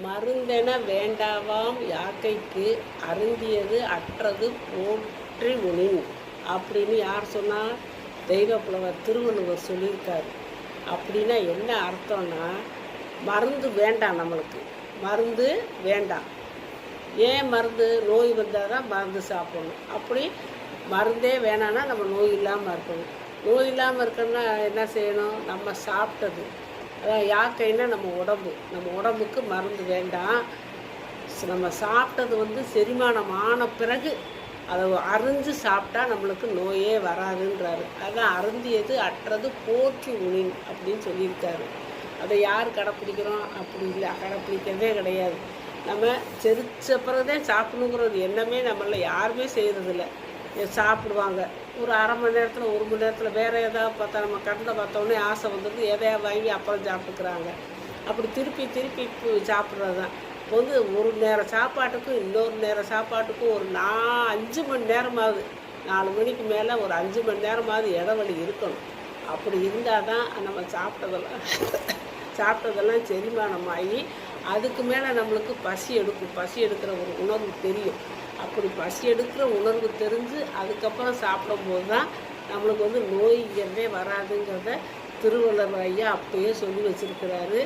மருந்தென வேண்டாவாம் யாக்கைக்கு அருந்தியது அற்றது போற்றி உணின் அப்படின்னு யார் சொன்னால் தெய்வப்புலவர் திருவள்ளுவர் சொல்லியிருக்காரு. அப்படின்னா என்ன அர்த்தம்னா, மருந்து வேண்டாம், நம்மளுக்கு மருந்து வேண்டாம். ஏன் மருந்து? நோய் வந்தால் தான் மருந்து சாப்பிடணும். அப்படி மருந்தே வேணான்னா நம்ம நோய் இல்லாமல் இருக்கணும். நோய் இல்லாமல் இருக்கணும்னா என்ன செய்யணும்? நம்ம சாப்பிட்டது, அதான் யாக்கைன்னா நம்ம உடம்புக்கு மருந்து வேண்டாம். நம்ம சாப்பிட்டது செரிமானம் ஆன பிறகு அதை அரிஞ்சு சாப்பிட்டா நம்மளுக்கு நோயே வராதுன்றாரு. அதான் அருந்தியது அற்றது போற்றி உணின் அப்படின்னு சொல்லியிருக்காரு. அதை யார் கடைப்பிடிக்கிறோம்? அப்படி இல்லை, கடைப்பிடிக்கிறதே கிடையாது. நம்ம செரிச்ச பிறகுதான் சாப்பிடணுங்கிறது எண்ணமே நம்மள யாருமே செய்கிறதில்ல. சாப்பிடுவாங்க ஒரு அரை மணி நேரத்தில், 1 மணி நேரத்தில் வேறு ஏதாவது பார்த்தா, நம்ம கண்ணில் பார்த்தோன்னே ஆசை வந்துடுது, எதையாவது வாங்கி அப்புறம் சாப்பிட்டுக்கிறாங்க. அப்படி திருப்பி சாப்பிட்றது தான். ஒரு நேரம் சாப்பாட்டுக்கும் இன்னொரு நேரம் சாப்பாட்டுக்கும் ஒரு 5 மணி நேரமாவது, 4 மணிக்கு மேலே ஒரு 5 மணி நேரமாவது இடைவெளி இருக்கணும். அப்படி இருந்தால் தான் நம்ம சாப்பிட்டதெல்லாம் செரிமானமாகி அதுக்கு மேலே நம்மளுக்கு பசி எடுக்கிற ஒரு உணர்வு தெரியும். அப்படி பசி எடுக்கிற உணர்வு தெரிஞ்சு அதுக்கப்புறம் சாப்பிடும்போது தான் நம்மளுக்கு நோய்ங்கிறதே வராதுங்கிறத திருவள்ளுவர் ஐயா அப்பயே சொல்லி வச்சுருக்கிறாரு.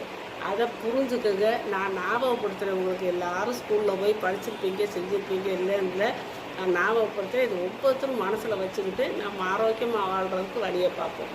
அதை புரிஞ்சுக்கங்க. நான் ஞாபகப்படுத்துகிறேன் உங்களுக்கு. எல்லாரும் ஸ்கூலில் போய் படிச்சிருப்பீங்க, செஞ்சுருப்பீங்க, இல்லைன்னு நான் ஞாபகப்படுத்துகிறேன். இது ஒவ்வொருத்தரும் மனசில் வச்சுக்கிட்டு நம்ம ஆரோக்கியமாக வாழ்கிறதுக்கு வழியை பார்ப்போம்.